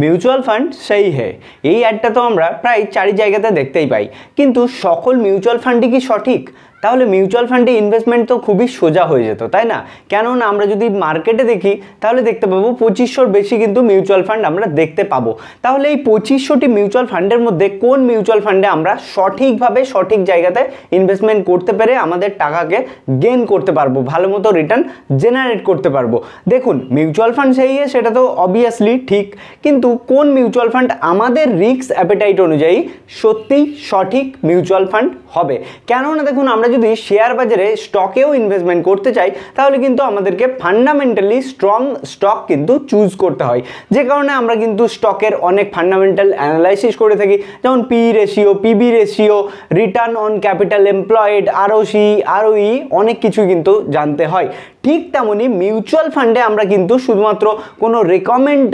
Mutual fund সেই হে, এই অ্যাডটা তো আমরা প্রায় চারি জায়গাতে দেখতেই পাই, কিন্তু সকল মিউচুয়াল ফান্ডই কি সঠিক? তাহলে মিউচুয়াল ফান্ডে ইনভেস্টমেন্ট তো খুবই সোজা হয়ে যেত, তাই না? কেননা আমরা যদি মার্কেটে দেখি তাহলে দেখতে পাবো 2500-র বেশি কিন্তু মিউচুয়াল ফান্ড আমরা দেখতে পাবো। তাহলে এই 2500টি মিউচুয়াল ফান্ডের মধ্যে কোন মিউচুয়াল ফান্ডে আমরা সঠিকভাবে সঠিক জায়গাতে ইনভেস্টমেন্ট করতে পেরে আমাদের টাকাকে গেইন করতে পারবো, ভালো মতো রিটার্ন জেনারেট করতে পারবো? দেখুন, মিউচুয়াল ফান্ড সেই সেটা তো অবভিয়াসলি ঠিক, কিন্তু কোন মিউচুয়াল ফান্ড আমাদের রিস্ক অ্যাপেটাইট অনুযায়ী সত্যিই সঠিক মিউচুয়াল ফান্ড হবে? কেননা দেখুন, আমরা যদি শেয়ার বাজারে স্টকেও ইনভেস্টমেন্ট করতে চাই তাহলে কিন্তু আমাদেরকে ফান্ডামেন্টালি স্ট্রং স্টক কিন্তু চুজ করতে হয়, যে কারণে আমরা কিন্তু স্টকের অনেক ফান্ডামেন্টাল অ্যানালাইসিস করে থাকি, যেমন P ratio, PB ratio, return on capital employed, ROC, আরওই, অনেক কিছু কিন্তু জানতে হয়। ঠিক তেমনই মিউচুয়াল ফান্ডে আমরা কিন্তু শুধুমাত্র কোনো রেকমেন্ড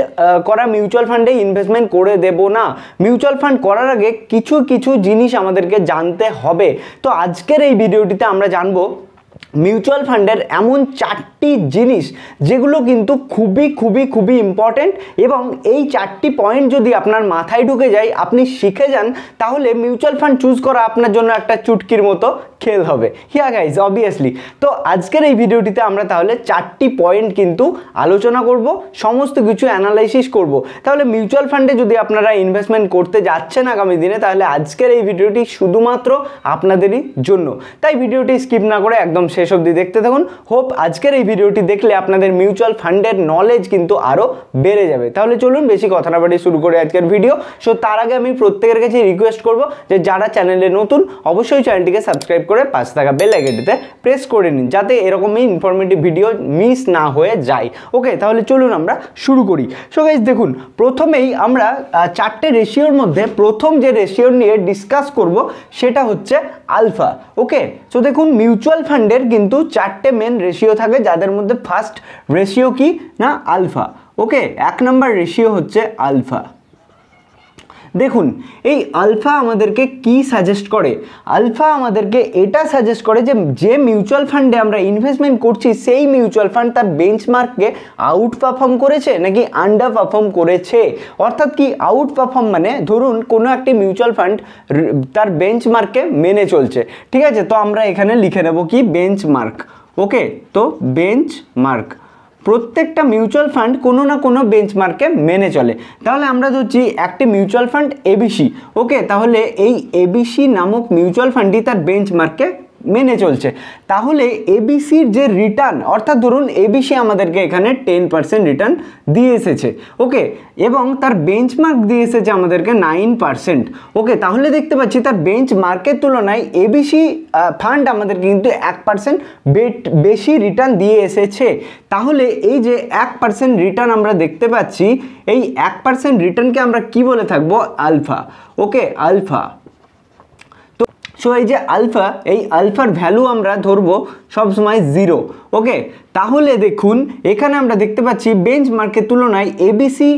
করা মিউচুয়াল ফান্ডে ইনভেস্টমেন্ট করে দেব না। মিউচুয়াল ফান্ড করার আগে কিছু কিছু জিনিস আমাদেরকে জানতে হবে। তো আজকের এই ভিডিওটিতে আমরা জানবো মিউচুয়াল ফান্ডের এমন 4টি জিনিস যেগুলো কিন্তু খুবই খুবই খুবই ইম্পর্টেন্ট, এবং এই 4টি পয়েন্ট যদি আপনার মাথায় ঢুকে যায়, আপনি শিখে যান, তাহলে মিউচুয়াল ফান্ড চুজ করা আপনার জন্য একটা চুটকির মতো খেল হবে। হিয়া গাইজ, অবভিয়াসলি। তো আজকের এই ভিডিওটিতে আমরা তাহলে 4টি পয়েন্ট কিন্তু আলোচনা করব, সমস্ত কিছু অ্যানালাইসিস করব। তাহলে মিউচুয়াল ফান্ডে যদি আপনারা ইনভেস্টমেন্ট করতে যাচ্ছেন আগামী দিনে, তাহলে আজকের এই ভিডিওটি শুধুমাত্র আপনাদেরই জন্য। তাই ভিডিওটি স্কিপ না করে একদম শেষ অবধি দেখতে থাকুন। হোপ আজকের এই ভিডিওটি দেখলে আপনাদের মিউচুয়াল ফান্ডের নলেজ কিন্তু আরও বেড়ে যাবে। তাহলে চলুন বেশি কথা না বাড়িয়ে শুরু করে আজকের ভিডিও। সো তার আগে আমি প্রত্যেকের কাছে রিকোয়েস্ট করব যে যারা চ্যানেলে নতুন, অবশ্যই চ্যানেলটিকে সাবস্ক্রাইব করে পাশে থাকা বেল আইকনটিতে প্রেস করে নিন, যাতে এরকমই ইনফরমেটিভ ভিডিও মিস না হয়ে যায়। ওকে, তাহলে চলুন আমরা শুরু করি। সো গাইজ দেখুন, প্রথমেই আমরা 4টে রেশিওর মধ্যে প্রথম যে রেশিও নিয়ে ডিসকাস করব সেটা হচ্ছে আলফা। ওকে, সো দেখুন, মিউচুয়াল ফান্ডের কিন্তু 4টে মেন রেশিও থাকে, যাদের মধ্যে ফার্স্ট রেশিও কি না আলফা। ওকে, 1 নম্বর রেশিও হচ্ছে আলফা। দেখুন, এই আলফা আমাদেরকে কি সাজেস্ট করে? আলফা আমাদেরকে এটা সাজেস্ট করে যে যে মিউচুয়াল ফান্ডে আমরা ইনভেস্টমেন্ট করছি সেই মিউচুয়াল ফান্ড তার বেঞ্চমার্ককে আউট পারফর্ম করেছে নাকি আন্ডার পারফর্ম করেছে। অর্থাৎ কি আউট পারফর্ম মানে, ধরুন কোনো একটি মিউচুয়াল ফান্ড তার বেঞ্চমার্ককে মেনে চলছে, ঠিক আছে? তো আমরা এখানে লিখে নেব কি বেঞ্চমার্ক। ওকে, তো বেঞ্চমার্ক, প্রত্যেকটা মিউচুয়াল ফান্ড কোনো না কোনো বেঞ্চমার্কে মেনে চলে। তাহলে আমরা ধরছি একটি মিউচুয়াল ফান্ড এবিসি। ওকে, তাহলে এই এবিসি নামক মিউচুয়াল ফান্ডটি তার বেঞ্চমার্কে মেনে চলছে। তাহলে এবিসির যে রিটার্ন, অর্থাৎ ধরুন এবিসি আমাদেরকে এখানে 10% রিটার্ন দিয়ে এসেছে। ওকে, এবং তার বেঞ্চমার্ক দিয়ে এসেছে আমাদেরকে 9%। ওকে, তাহলে দেখতে পাচ্ছি তার বেঞ্চমার্কের তুলনায় এবিসি ফান্ড আমাদেরকে কিন্তু 1% বেশি রিটার্ন দিয়ে এসেছে। তাহলে এই যে 1% রিটার্ন আমরা দেখতে পাচ্ছি, এই 1% রিটার্নকে আমরা কি বলে থাকবো? আলফা। ওকে, আলফা। সো এই যে আলফা, এই আলফার ভ্যালু আমরা ধরবো সবসময় 0। ওকে, তাহলে দেখুন এখানে আমরা দেখতে পাচ্ছি বেঞ্চমার্কের তুলনায় এবিসি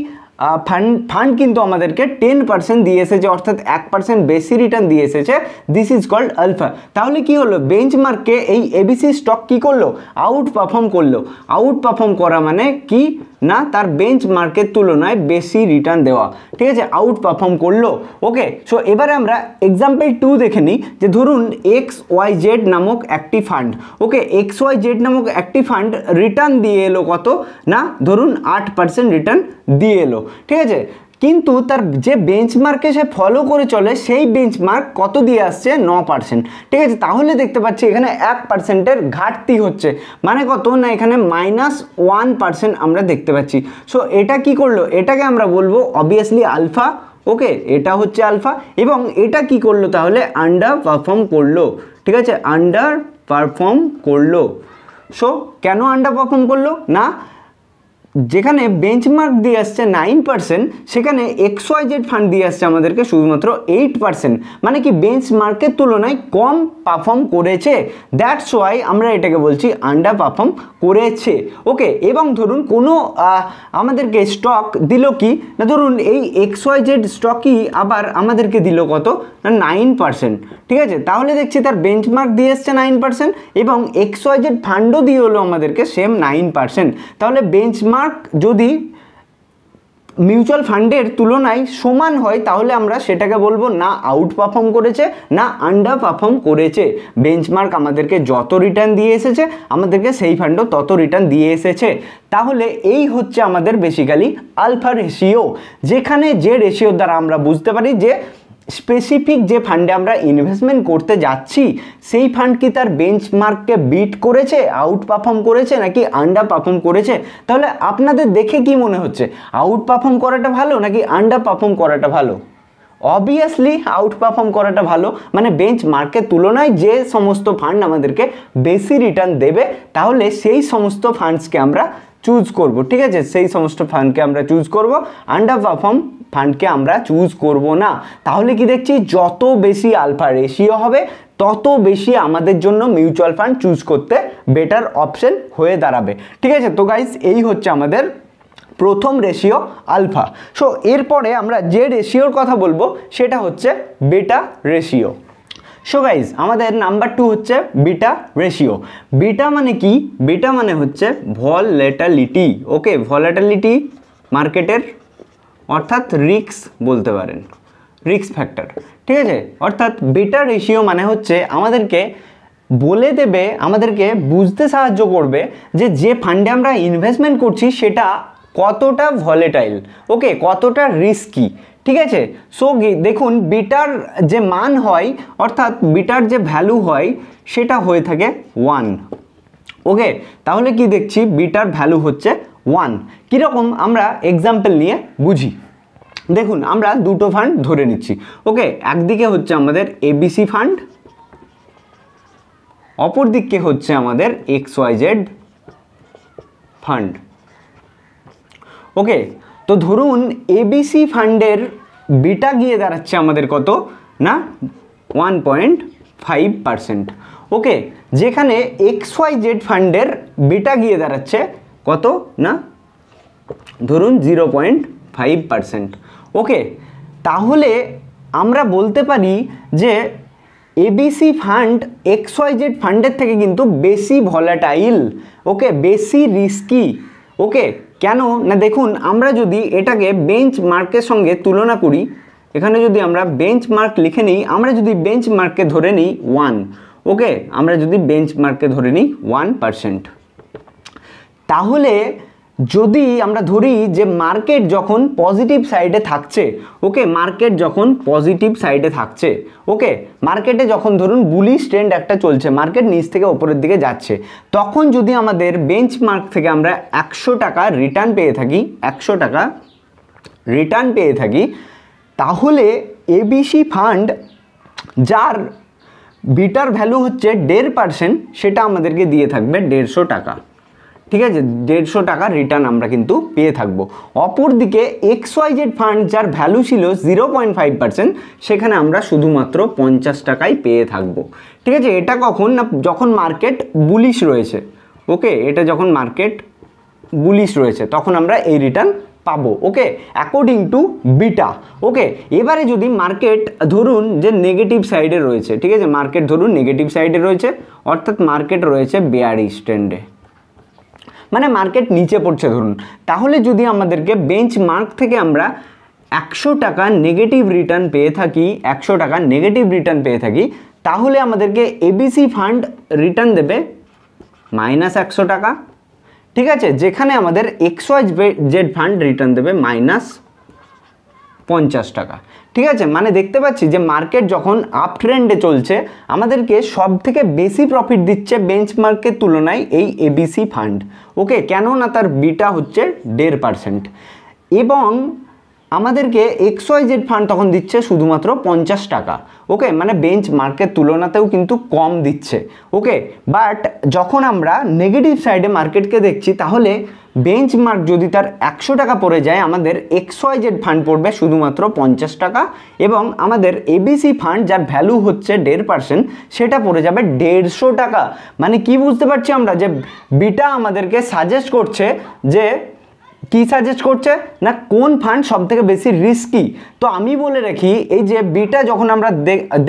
ফান্ড কিন্তু আমাদেরকে 10% দিয়ে এসেছে, অর্থাৎ 1% বেশি রিটার্ন দিয়ে এসেছে। This is called alpha. তাহলে কি হলো? বেঞ্চমার্ককে এই এবিসি স্টক কি করলো? আউট পারফর্ম করলো। আউট পারফর্ম করা মানে কি না, তার বেঞ্চমার্কের তুলনায় বেশি রিটার্ন দেওয়া, ঠিক আছে? আউট পারফর্ম করলো। ওকে, সো এবারে আমরা এক্সাম্পল 2 দেখে নিই, যে ধরুন XYZ নামক একটি ফান্ড। ওকে, XYZ নামক একটি ফান্ড রিটার্ন দিয়ে এলো কত না, ধরুন 8% রিটার্ন দিয়ে এলো, ঠিক আছে? কিন্তু তার যে বেঞ্চমার্কে সে ফলো করে চলে সেই বেঞ্চমার্ক কত দিয়ে আসছে? 9%, ঠিক আছে? তাহলে দেখতে পাচ্ছি এখানে 1%-এর ঘাটতি হচ্ছে, মানে কত না, এখানে -1% আমরা দেখতে পাচ্ছি। সো এটা কি করলো? এটাকে আমরা বলবো অবভিয়াসলি আলফা। ওকে, এটা হচ্ছে আলফা, এবং এটা কি করলো? তাহলে আন্ডার পারফর্ম করলো, ঠিক আছে? আন্ডার পারফর্ম করলো। সো কেন আন্ডার পারফর্ম করলো না, যেখানে বেঞ্চমার্ক দিয়ে আসছে 9%, সেখানে XYZ ফান্ড দিয়ে আসছে আমাদেরকে শুধুমাত্র 8%, মানে কি বেঞ্চমার্কের তুলনায় কম পারফর্ম করেছে। দ্যাটস ওয়াই আমরা এটাকে বলছি আন্ডার পারফর্ম করেছে। ওকে, এবং ধরুন কোনো আমাদেরকে স্টক দিল কি না, ধরুন এই XYZ স্টকই আবার আমাদেরকে দিল কত না 9%, ঠিক আছে? তাহলে দেখছি তার বেঞ্চমার্ক দিয়ে এসছে 9% এবং XYZ ফান্ডও দিয়ে হলো আমাদেরকে সেম 9%। তাহলে বেঞ্চমার্ক যদি মিউচুয়াল ফান্ডের তুলনায় সমান হয় তাহলে আমরা সেটাকে বলবো না আউট পারফর্ম করেছে না আন্ডার পারফর্ম করেছে। বেঞ্চমার্ক আমাদেরকে যত রিটার্ন দিয়ে এসেছে আমাদেরকে সেই ফান্ডও তত রিটার্ন দিয়ে এসেছে। তাহলে এই হচ্ছে আমাদের বেসিক্যালি আলফা রেশিও, যেখানে যে রেশিওর দ্বারা আমরা বুঝতে পারি যে স্পেসিফিক যে ফান্ডে আমরা ইনভেস্টমেন্ট করতে যাচ্ছি সেই ফান্ড কি তার বেঞ্চমার্ককে বিট করেছে, আউট পারফর্ম করেছে নাকি আন্ডার পারফর্ম করেছে। তাহলে আপনাদের দেখে কি মনে হচ্ছে আউট পারফর্ম করাটা ভালো নাকি আন্ডার পারফর্ম করাটা ভালো? অবভিয়াসলি আউট পারফর্ম করাটা ভালো, মানে বেঞ্চমার্কের তুলনায় যে সমস্ত ফান্ড আমাদেরকে বেশি রিটার্ন দেবে তাহলে সেই সমস্ত ফান্ডসকে আমরা চুজ করব, ঠিক আছে, সেই সমস্ত ফান্ডকে আমরা চুজ করব, আন্ডার পারফর্ম ফান্ডকে আমরা চুজ করব না। তাহলে কি দেখছি যত বেশি আলফা রেশিও হবে তত বেশি আমাদের জন্য মিউচুয়াল ফান্ড চুজ করতে বেটার অপশন হয়ে দাঁড়াবে, ঠিক আছে। তো গাইস এই হচ্ছে আমাদের প্রথম রেশিও আলফা। সো এরপরে আমরা যে রেশিওর কথা বলবো সেটা হচ্ছে বেটা রেশিও। সো গাইজ আমাদের নাম্বার 2 হচ্ছে বিটা রেশিও। বিটা মানে কি? বিটা মানে হচ্ছে ভলেটিলিটি, ওকে, ভলেটিলিটি মার্কেটের, অর্থাৎ রিস্ক বলতে পারেন, রিস্ক ফ্যাক্টর, ঠিক আছে। অর্থাৎ বিটা রেশিও মানে হচ্ছে আমাদেরকে বলে দেবে, আমাদেরকে বুঝতে সাহায্য করবে যে যে ফান্ডে আমরা ইনভেস্টমেন্ট করছি সেটা কতটা ভলেটাইল, ওকে, কতটা রিস্কি, ঠিক আছে। সো দেখুন বিটার যে মান হয় অর্থাৎ বিটার যে ভ্যালু হয় সেটা হয়ে থাকে 1, ওকে। তাহলে কি দেখছি বিটার ভ্যালু হচ্ছে 1। কীরকম আমরা এক্সাম্পল নিয়ে বুঝি। দেখুন আমরা দুটো ফান্ড ধরে নিচ্ছি, ওকে, একদিকে হচ্ছে আমাদের এবিসি ফান্ড, অপর দিকে হচ্ছে আমাদের XYZ ফান্ড, ওকে। তো ধরুন এবিসি ফান্ডের বিটা গিয়ে দাঁড়াচ্ছে আমাদের কত না 1.5%, ওকে, যেখানে XYZ ফান্ডের বিটা গিয়ে দাঁড়াচ্ছে কত না ধরুন 0.5%, ওকে। তাহলে আমরা বলতে পারি যে এবিসি ফান্ড XYZ ফান্ডের থেকে কিন্তু বেশি ভলাটাইল, ওকে, বেশি রিস্কি, ওকে। কেন না দেখুন আমরা যদি এটাকে বেঞ্চমার্কের সঙ্গে তুলনা করি, এখানে যদি আমরা বেঞ্চমার্ক লিখে নিই, আমরা যদি বেঞ্চমার্ককে ধরে নিই 1, ওকে, আমরা যদি বেঞ্চমার্ককে ধরে নিই 1%, তাহলে যদি আমরা ধরি যে মার্কেট যখন পজিটিভ সাইডে থাকছে, ওকে, মার্কেট যখন পজিটিভ সাইডে থাকছে, ওকে, মার্কেটে যখন ধরুন বুলিশ ট্রেন্ড একটা চলছে, মার্কেট নিচ থেকে ওপরের দিকে যাচ্ছে, তখন যদি আমাদের বেঞ্চমার্ক থেকে আমরা 100 টাকা রিটার্ন পেয়ে থাকি, 100 টাকা রিটার্ন পেয়ে থাকি, তাহলে এবিসি ফান্ড যার বিটার ভ্যালু হচ্ছে 1.5% সেটা আমাদেরকে দিয়ে থাকবে 150 টাকা, ঠিক আছে, 150 টাকা রিটার্ন আমরা কিন্তু পেয়ে থাকবো। অপরদিকে XYZ ফান্ড যার ভ্যালু ছিল 0.5% সেখানে আমরা শুধুমাত্র 50 টাকায় পেয়ে থাকবো, ঠিক আছে। এটা কখন না যখন মার্কেট বুলিশ রয়েছে, ওকে, এটা যখন মার্কেট বুলিশ রয়েছে তখন আমরা এই রিটার্ন পাবো, ওকে, অ্যাকর্ডিং টু বিটা, ওকে। এবারে যদি মার্কেট ধরুন যে নেগেটিভ সাইডে রয়েছে, ঠিক আছে, মার্কেট ধরুন নেগেটিভ সাইডে রয়েছে, অর্থাৎ মার্কেট রয়েছে বেয়ারিশ ট্রেন্ডে, মানে মার্কেট নিচে পড়ছে ধরুন, তাহলে যদি আমাদেরকে বেঞ্চমার্ক থেকে আমরা 100 টাকা নেগেটিভ রিটার্ন পেয়ে থাকি, 100 টাকা নেগেটিভ রিটার্ন পেয়ে থাকি, তাহলে আমাদেরকে এবিসি ফান্ড রিটার্ন দেবে -100 টাকা, ঠিক আছে, যেখানে আমাদের XYZ ফান্ড রিটার্ন দেবে -50 টাকা, ঠিক আছে। মানে দেখতে পাচ্ছি যে মার্কেট যখন আপ ট্রেন্ডে চলছে আমাদেরকে সব থেকে বেশি প্রফিট দিচ্ছে বেঞ্চমার্কের তুলনায় এই এবিসি ফান্ড, ওকে, কেননা তার বিটা হচ্ছে 1.5%, এবং আমাদেরকে XYZ ফান্ড তখন দিচ্ছে শুধুমাত্র 50 টাকা, ওকে, মানে বেঞ্চমার্কের তুলনাতেও কিন্তু কম দিচ্ছে, ওকে। বাট যখন আমরা নেগেটিভ সাইডে মার্কেটকে দেখছি তাহলে বেঞ্চমার্ক যদি তার 100 টাকা পড়ে যায় আমাদের XYZ ফান্ড পড়বে শুধুমাত্র 50 টাকা, এবং আমাদের এবিসি ফান্ড যার ভ্যালু হচ্ছে 1.5% সেটা পড়ে যাবে 150 টাকা। মানে কি বুঝতে পারছি আমরা যে বিটা আমাদেরকে সাজেস্ট করছে যে কি সাজেস্ট করছে না কোন ফান্ড সবথেকে বেশি রিস্কি। তো আমি বলে রাখি এই যে বিটা যখন আমরা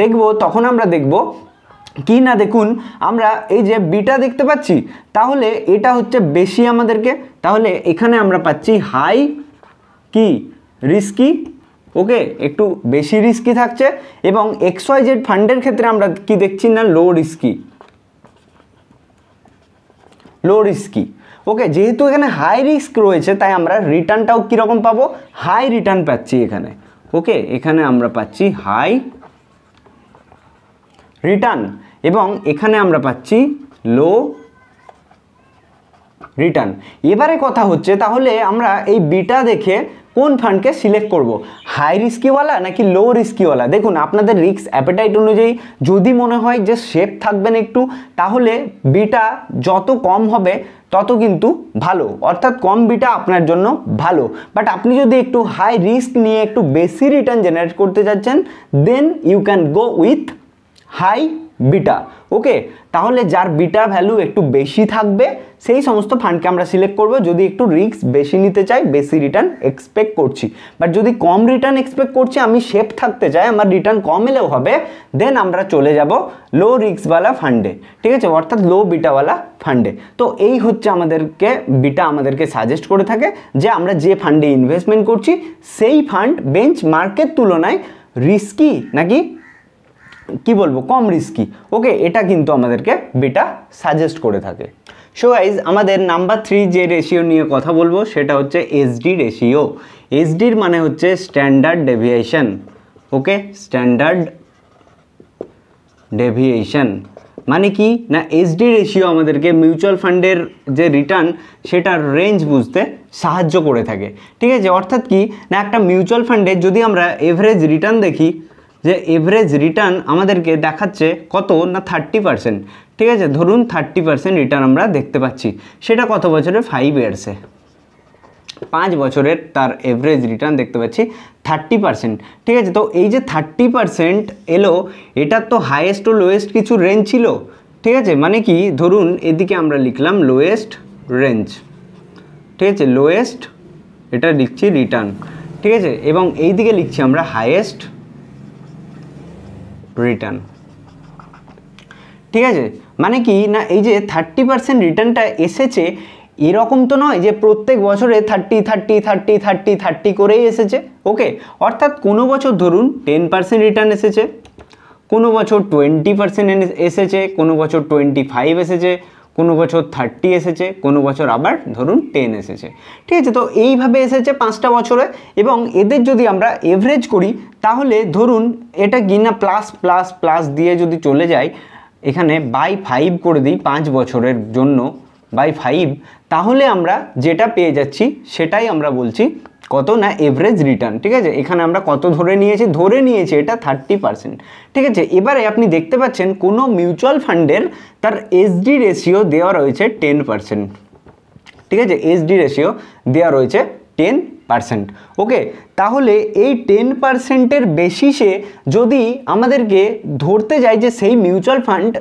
দেখব তখন আমরা দেখব কি না, দেখুন আমরা এই যে বিটা দেখতে পাচ্ছি তাহলে এটা হচ্ছে বেশি আমাদেরকে, তাহলে এখানে আমরা পাচ্ছি হাই কি রিস্কি, ওকে, একটু বেশি রিস্কি থাকছে। এবং XYZ ফান্ডের ক্ষেত্রে আমরা কি দেখছি না লো রিস্কি, ওকে। যেহেতু এখানে হাই রিস্ক রয়েছে তাই আমরা রিটার্নটাও কীরকম পাবো, হাই রিটার্ন পাচ্ছি এখানে, ওকে। এখানে আমরা পাচ্ছি হাই রিটার্ন এবং এখানে আমরা পাচ্ছি লো রিটার্ন। এবারে কথা হচ্ছে তাহলে আমরা এই বিটা দেখে কোন ফান্ডকে সিলেক্ট করব, হাই রিস্কিওয়ালা নাকি লো রিস্কিওয়ালা। দেখুন আপনাদের রিস্ক অ্যাপেটাইট অনুযায়ী যদি মনে হয় যে সেফ থাকবেন একটু, তাহলে বিটা যত কম হবে তত কিন্তু ভালো, অর্থাৎ কম বিটা আপনার জন্য ভালো। বাট আপনি যদি একটু হাই রিস্ক নিয়ে একটু বেশি রিটার্ন জেনারেট করতে চাচ্ছেন, then you can go with high beta, okay. তাহলে যার বিটা ভ্যালু একটু বেশি থাকবে সেই সমস্ত ফান্ডকে আমরা সিলেক্ট করব। যদি একটু রিস্ক বেশি নিতে চাই, বেশি রিটার্ন এক্সপেক্ট করছি, বাট যদি কম রিটার্ন এক্সপেক্ট করছি, আমি সেফ থাকতে চাই, আমার রিটার্ন কম এলেও হবে, দেন আমরা চলে যাব লো রিস্কওয়ালা ফান্ডে, ঠিক আছে, অর্থাৎ লো বিটাওয়ালা ফান্ডে। তো এই হচ্ছে বিটা আমাদেরকে সাজেস্ট করে থাকে যে আমরা যে ফান্ডে ইনভেস্টমেন্ট করছি সেই ফান্ড বেঞ্চ মার্কের তুলনায় রিস্কি নাকি কি বলবো কম রিস্কি, ওকে। এটা কিন্তু আমাদেরকে বিটা সাজেস্ট করে থাকে। সো গাইজ আমাদের নাম্বার 3 যে রেশিও নিয়ে কথা বলবো সেটা হচ্ছে এসডি রেশিও। এসডির মানে হচ্ছে স্ট্যান্ডার্ড ডেভিয়েশন, ওকে। স্ট্যান্ডার্ড ডেভিয়েশন মানে কি না, এসডি রেশিও আমাদেরকে মিউচুয়াল ফান্ডের যে রিটার্ন সেটার রেঞ্জ বুঝতে সাহায্য করে থাকে, ঠিক আছে। অর্থাৎ কি না, একটা মিউচুয়াল ফান্ডে যদি আমরা এভারেজ রিটার্ন দেখি, যে এভারেজ রিটার্ন আমাদেরকে দেখাচ্ছে কত না 30%, ঠিক আছে। ধরুন 30% রিটার্ন আমরা দেখতে পাচ্ছি, সেটা কত বছরে 5 ইয়ার্সে, 5 বছরের তার এভারেজ রিটার্ন দেখতে পাচ্ছি 30%, ঠিক আছে। তো এই যে 30% এলো, এটার তো হাইয়েস্ট ও লোয়েস্ট কিছু রেঞ্জ ছিল, ঠিক আছে। মানে কি ধরুন এদিকে আমরা লিখলাম লোয়েস্ট রেঞ্জ, ঠিক আছে, লোয়েস্ট এটা লিখছি রিটার্ন, ঠিক আছে, এবং এই দিকে লিখছি আমরা হাইয়েস্ট রিটার্ন, ঠিক আছে। মানে কি না, এই যে 30% রিটার্নটা এসেছে এরকম তো নয় যে প্রত্যেক বছরে 30 করেই এসেছে, ওকে। অর্থাৎ কোনো বছর ধরুন 10% রিটার্ন এসেছে, কোনো বছর 20% এসেছে, কোনো বছর 25 এসেছে, কোনো বছর 30 এসেছে, কোনো বছর আবার ধরুন 10 এসেছে, ঠিক আছে। তো এইভাবে এসেছে 5টা বছরে, এবং এদের যদি আমরা এভারেজ করি তাহলে ধরুন এটা গিনা প্লাস প্লাস প্লাস দিয়ে যদি চলে যায়, এখানে বাই 5 করে দিই 5 বছরের জন্য বাই 5, তাহলে আমরা যেটা পেয়ে যাচ্ছি সেটাই আমরা বলছি কত না এভারেজ রিটার্ন, ঠিক আছে। এখানে আমরা কত ধরে নিয়েছি এটা 30%, ঠিক আছে। এবারে আপনি দেখতে পাচ্ছেন কোনো মিউচুয়াল ফান্ডের তার এসডি রেশিও দেওয়া রয়েছে 10%, ঠিক আছে। এসডি রেশিও দেওয়া রয়েছে 10%, ওকে। তাহলে এই 10%-এর বেসিসে যদি আমাদেরকে ধরতে যাই যে সেই মিউচুয়াল ফান্ড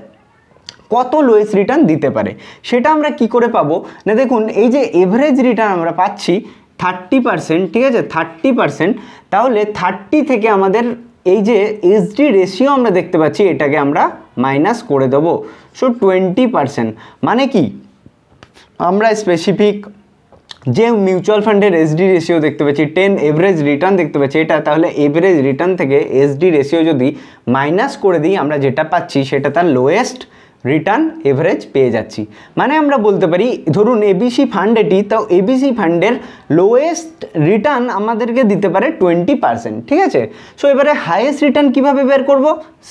কত লোয়েস্ট রিটার্ন দিতে পারে, সেটা আমরা কি করে পাবো না, দেখুন এই যে এভারেজ রিটার্ন আমরা পাচ্ছি 30%, ঠিক আছে, 30%, তাহলে 30 থেকে আমাদের এই যে এসডি রেশিও আমরা দেখতে পাচ্ছি এটাকে আমরা মাইনাস করে দেবো, সো 20%। মানে কি আমরা স্পেসিফিক যে মিউচুয়াল ফান্ডের এসডি রেশিও দেখতে পাচ্ছি 10 এভারেজ রিটার্ন দেখতে পাচ্ছি এটা, তাহলে এভারেজ রিটার্ন থেকে এসডি রেশিও যদি মাইনাস করে দিই আমরা যেটা পাচ্ছি সেটা তার লোয়েস্ট রিটার্ন এভারেজ পেয়ে যাচ্ছি। মানে আমরা বলতে পারি ধরুন এবিসি ফান্ড এটি, তো এবিসি ফান্ডের লোয়েস্ট রিটার্ন আমাদেরকে দিতে পারে 20%, ঠিক আছে। সো এবারে হাইয়েস্ট রিটার্ন কীভাবে বের করব,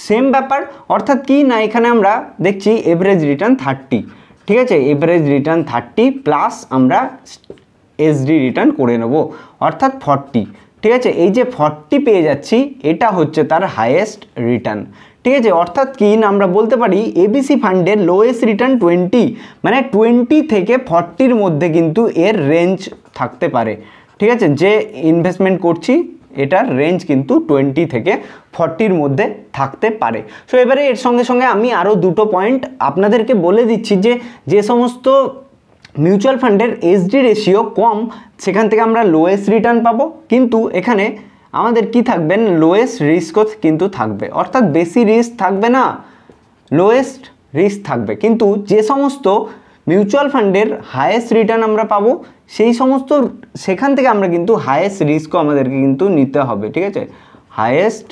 সেম ব্যাপার, অর্থাৎ কি না এখানে আমরা দেখছি এভারেজ রিটার্ন 30, ঠিক আছে, এভারেজ রিটার্ন 30 প্লাস আমরা এসডি রিটার্ন করে নেব অর্থাৎ 40, ঠিক আছে। এই যে 40 পেয়ে যাচ্ছি এটা হচ্ছে তার হাইয়েস্ট রিটার্ন, ঠিক আছে। অর্থাৎ কি না আমরা বলতে পারি এবিসি ফান্ডের লোয়েস্ট রিটার্ন 20, মানে 20 থেকে 40-র মধ্যে কিন্তু এর রেঞ্জ থাকতে পারে, ঠিক আছে। যে ইনভেস্টমেন্ট করছি এটার রেঞ্জ কিন্তু 20 থেকে 40-র মধ্যে থাকতে পারে। সো এবারে এর সঙ্গে সঙ্গে আমি আরও দুটো পয়েন্ট আপনাদেরকে বলে দিচ্ছি যে সমস্ত মিউচুয়াল ফান্ডের এসডি রেশিও কম সেখান থেকে আমরা লোয়েস্ট রিটার্ন পাবো, কিন্তু এখানে আমাদের কি থাকবে লোয়েস্ট রিস্কও কিন্তু থাকবে, অর্থাৎ বেশি রিস্ক থাকবে না, লোয়েস্ট রিস্ক থাকবে। কিন্তু যে সমস্ত মিউচুয়াল ফান্ডের হায়েস্ট রিটার্ন আমরা পাবো, সেই সমস্ত সেখান থেকে আমরা কিন্তু হায়েস্ট রিস্কও আমাদেরকে কিন্তু নিতে হবে, ঠিক আছে, হায়েস্ট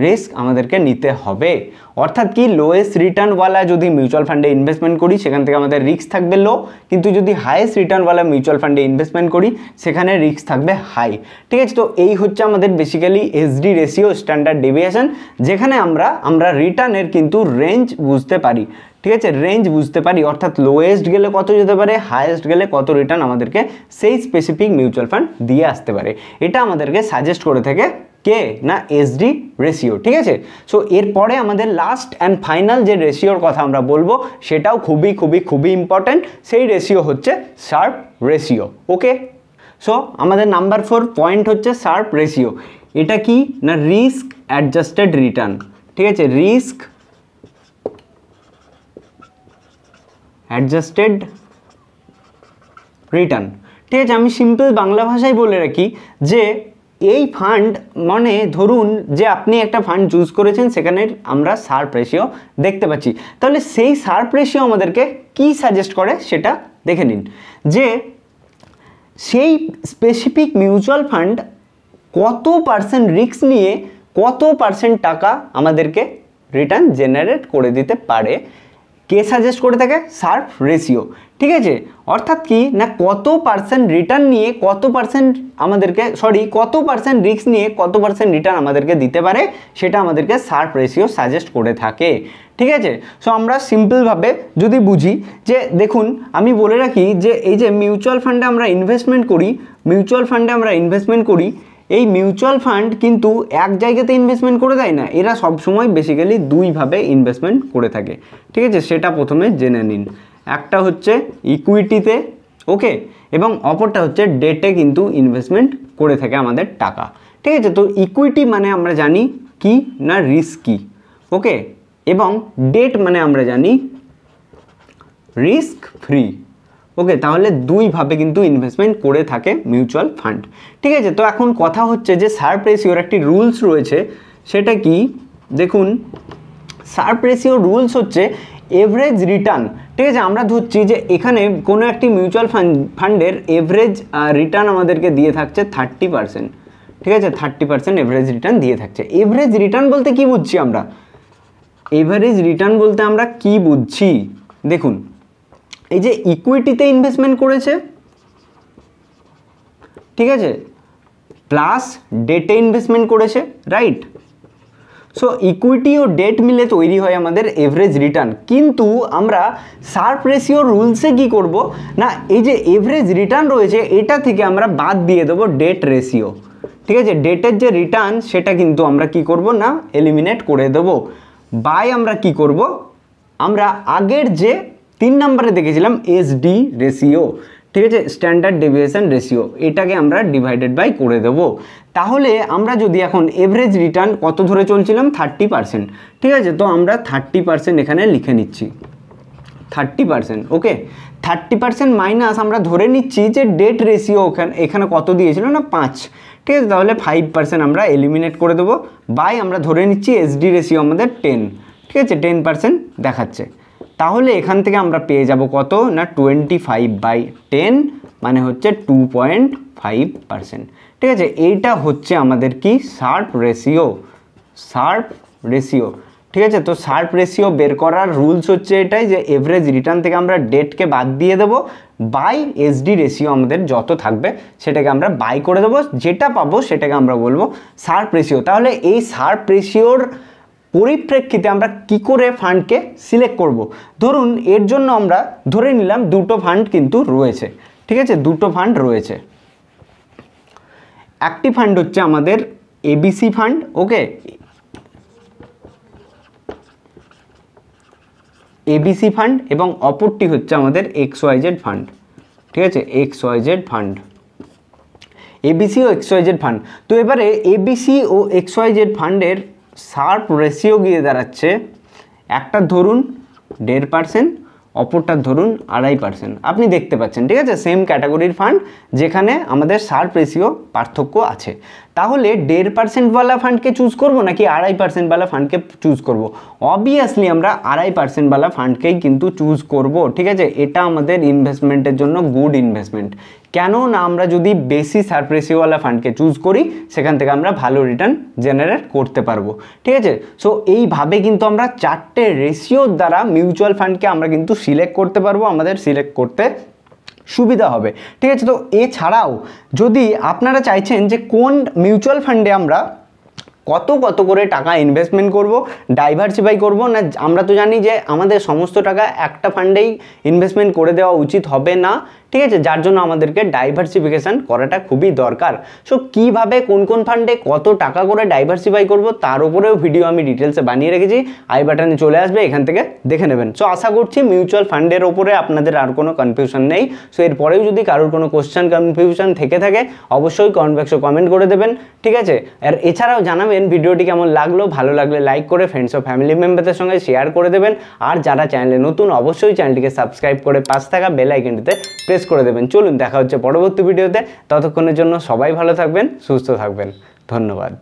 রিস্ক আমাদেরকে নিতে হবে। অর্থাৎ কি, লোয়েস্ট রিটার্নওয়ালা যদি মিউচুয়াল ফান্ডে ইনভেস্টমেন্ট করি সেখান থেকে আমাদের রিস্ক থাকবে লো, কিন্তু যদি হাইয়েস্ট রিটার্নওয়ালা মিউচুয়াল ফান্ডে ইনভেস্টমেন্ট করি সেখানে রিস্ক থাকবে হাই, ঠিক আছে। তো এই হচ্ছে আমাদের basically SD ratio, standard deviation, যেখানে আমরা রিটার্নের কিন্তু রেঞ্জ বুঝতে পারি, ঠিক আছে, রেঞ্জ বুঝতে পারি, অর্থাৎ লোয়েস্ট গেলে কত যেতে পারে, হাইয়েস্ট গেলে কত রিটার্ন আমাদেরকে সেই স্পেসিফিক মিউচুয়াল ফান্ড দিয়ে আসতে পারে। এটা আমাদেরকে সাজেস্ট করে থাকে কে না এসডি রেশিও, ঠিক আছে। সো এরপরে আমাদের লাস্ট অ্যান্ড ফাইনাল যে রেশিওর কথা আমরা বলবো সেটাও খুবই খুবই খুবই ইম্পর্ট্যান্ট, সেই রেশিও হচ্ছে শার্প রেশিও। ওকে, সো আমাদের নাম্বার 4 পয়েন্ট হচ্ছে শার্প রেশিও। এটা কি না রিস্ক অ্যাডজাস্টেড রিটার্ন, ঠিক আছে, রিস্ক অ্যাডজাস্টেড রিটার্ন, ঠিক আছে। আমি সিম্পল বাংলা ভাষায় বলে রাখি যে এই ফান্ড মানে ধরুন যে আপনি একটা ফান্ড চুজ করেছেন, সেখানে আমরা শার্প রেশিও দেখতে পাচ্ছি, তাহলে সেই শার্প রেশিও আমাদেরকে কি সাজেস্ট করে সেটা দেখে নিন, যে সেই স্পেসিফিক মিউচুয়াল ফান্ড কত পার্সেন্ট রিস্ক নিয়ে কত পার্সেন্ট টাকা আমাদেরকে রিটার্ন জেনারেট করে দিতে পারে, কে সাজেস্ট করে থাকে, শার্প রেশিও, ঠিক আছে। অর্থাৎ কি না কত পার্সেন্ট রিটার্ন নিয়ে কত পার্সেন্ট আমাদেরকে কত পার্সেন্ট রিস্ক নিয়ে কত পার্সেন্ট রিটার্ন আমাদেরকে দিতে পারে, সেটা আমাদেরকে শার্প রেশিও সাজেস্ট করে থাকে, ঠিক আছে। সো আমরা সিম্পলভাবে যদি বুঝি যে দেখুন আমি বলে রাখি যে এই যে মিউচুয়াল ফান্ডে আমরা ইনভেস্টমেন্ট করি, এই মিউচুয়াল ফান্ড কিন্তু এক জায়গাতে ইনভেস্টমেন্ট করে দেয় না, এরা সবসময় বেসিক্যালি দুইভাবে ইনভেস্টমেন্ট করে থাকে, ঠিক আছে। সেটা প্রথমে জেনে নিন, একটা হচ্ছে ইকুইটিতে, ওকে, এবং অপরটা হচ্ছে ডেটে কিন্তু ইনভেস্টমেন্ট করে থাকে আমাদের টাকা, ঠিক আছে। তো ইকুইটি মানে আমরা জানি কি না রিস্কি, ওকে, এবং ডেট মানে আমরা জানি রিস্ক ফ্রি, ওকে। তাহলে দুইভাবে কিন্তু ইনভেস্টমেন্ট করে থাকে মিউচুয়াল ফান্ড, ঠিক আছে। তো এখন কথা হচ্ছে যে শার্প রেশিওর একটি রুলস রয়েছে, সেটা কি দেখুন, শার্প রেশিও রুলস হচ্ছে এভারেজ রিটার্ন, ঠিক আছে। আমরা ধরছি যে এখানে কোনো একটি মিউচুয়াল ফান্ডের এভারেজ রিটার্ন আমাদেরকে দিয়ে থাকছে 30%, ঠিক আছে, 30% এভারেজ রিটার্ন দিয়ে থাকছে। এভারেজ রিটার্ন বলতে কি বুঝছি আমরা, এভারেজ রিটার্ন বলতে আমরা কি বুঝছি দেখুন, এই যে ইকুইটিতে ইনভেস্টমেন্ট করেছে, ঠিক আছে, প্লাস ডেটে ইনভেস্টমেন্ট করেছে, রাইট। সো ইকুইটি ও ডেট মিলে তৈরি হয় আমাদের এভারেজ রিটার্ন, কিন্তু আমরা শার্প রেশিও রুলসে কি করব না, এই যে এভারেজ রিটার্ন রয়েছে এটা থেকে আমরা বাদ দিয়ে দেবো ডেট রেশিও, ঠিক আছে। ডেটের যে রিটার্ন সেটা কিন্তু আমরা কি করব না এলিমিনেট করে দেবো, বাই আমরা কি করব, আমরা আগের যে 3 নম্বরে দেখেছিলাম এসডি রেশিও, ঠিক আছে, স্ট্যান্ডার্ড ডেভিয়েশন রেশিও, এটাকে আমরা ডিভাইডেড বাই করে দেব। তাহলে আমরা যদি এখন এভারেজ রিটার্ন কত ধরে চলছিলাম 30%, ঠিক আছে, তো আমরা 30% এখানে লিখে নিচ্ছি, 30%, ওকে। 30% মাইনাস আমরা ধরে নিচ্ছি যে ডেট রেশিও এখানে কত দিয়েছিল না 5, ঠিক আছে, তাহলে 5% আমরা এলিমিনেট করে দেবো, বাই আমরা ধরে নিচ্ছি এসডি রেশিও আমাদের 10, ঠিক আছে, 10% দেখাচ্ছে। তাহলে এখান থেকে আমরা পেয়ে যাব কত না 25/10 মানে হচ্ছে 2.5%, ঠিক আছে। এইটা হচ্ছে আমাদের কি শার্প রেশিও, ঠিক আছে। তো শার্প রেশিও বের করার রুলস হচ্ছে এটাই, যে এভারেজ রিটার্ন থেকে আমরা ডেটকে বাদ দিয়ে দেবো, বাই এসডি রেশিও আমাদের যত থাকবে সেটাকে আমরা বাই করে দেবো, যেটা পাবো সেটাকে আমরা বলবো শার্প রেশিও। তাহলে এই শার্প রেশিওর পরিপ্রেক্ষিতে আমরা কি করে ফান্ডকে সিলেক্ট করব, ধরুন এর জন্য আমরা ধরে নিলাম দুটো ফান্ড কিন্তু রয়েছে, ঠিক আছে, দুটো ফান্ড রয়েছে। একটি ফান্ড হচ্ছে আমাদের এবিসি ফান্ড, ওকে, এবিসি ফান্ড, এবং অপরটি হচ্ছে আমাদের XYZ ফান্ড, ঠিক আছে, XYZ ফান্ড, এবিসি ও XYZ ফান্ড। তো এবারে এবিসি ও XYZ ফান্ডের শার্প রেশিও গিয়ে দাঁড়াচ্ছে, একটা ধরুন 1.5%, অপরটার ধরুন 2.5%, আপনি দেখতে পাচ্ছেন, ঠিক আছে, সেম ক্যাটাগরির ফান্ড যেখানে আমাদের শার্প রেশিও পার্থক্য আছে। তাহলে 1.5%ওয়ালা ফান্ডকে চুজ করব নাকি 2.5%ওয়ালা ফান্ডকে চুজ করব? অবভিয়াসলি আমরা 2.5%ওয়ালা ফান্ডকেই কিন্তু চুজ করব, ঠিক আছে। এটা আমাদের ইনভেস্টমেন্টের জন্য গুড ইনভেস্টমেন্ট। কেন না, আমরা যদি বেশি শার্প রেশিওওয়ালা ফান্ডকে চুজ করি সেখান থেকে আমরা ভালো রিটার্ন জেনারেট করতে পারবো, ঠিক আছে। সো এইভাবে কিন্তু আমরা 4টে রেশিওর দ্বারা মিউচুয়াল ফান্ডকে আমরা কিন্তু সিলেক্ট করতে পারবো, আমাদের সিলেক্ট করতে সুবিধা হবে, ঠিক আছে। তো এছাড়াও যদি আপনারা চাইছেন যে কোন মিউচুয়াল ফান্ডে আমরা কত কত করে টাকা ইনভেস্টমেন্ট করব, ডাইভার্সিফাই করব না, আমরা তো জানি যে আমাদের সমস্ত টাকা একটা ফান্ডেই ইনভেস্টমেন্ট করে দেওয়া উচিত হবে না, ঠিক আছে, যার জন্য আমাদেরকে ডাইভার্সিফিকেশান করাটা খুবই দরকার। সো কীভাবে কোন কোন ফান্ডে কত টাকা করে ডাইভার্সিফাই করব তার উপরেও ভিডিও আমি ডিটেলসে বানিয়ে রেখেছি, আই বাটনে চলে আসবে, এখান থেকে দেখে নেবেন। সো আশা করছি মিউচুয়াল ফান্ডের ওপরে আপনাদের আর কোনো কনফিউশন নেই। সো এরপরেও যদি কারোর কোনো কোশ্চেন কনফিউশন থেকে থাকে অবশ্যই কমেন্ট বক্সে কমেন্ট করে দেবেন, ঠিক আছে। আর এছাড়াও জানাবেন ভিডিওটি কেমন লাগলো, ভালো লাগলে লাইক করে ফ্রেন্ডস ও ফ্যামিলি মেম্বারদের সঙ্গে শেয়ার করে দেবেন। আর যারা চ্যানেলে নতুন অবশ্যই চ্যানেলটিকে সাবস্ক্রাইব করে পাশে থাকা বেল আইকনটিতে প্রেস করে দেবেন। চলুন দেখা হচ্ছে পরবর্তী ভিডিওতে, ততক্ষণের জন্য সবাই ভালো থাকবেন, সুস্থ থাকবেন, ধন্যবাদ।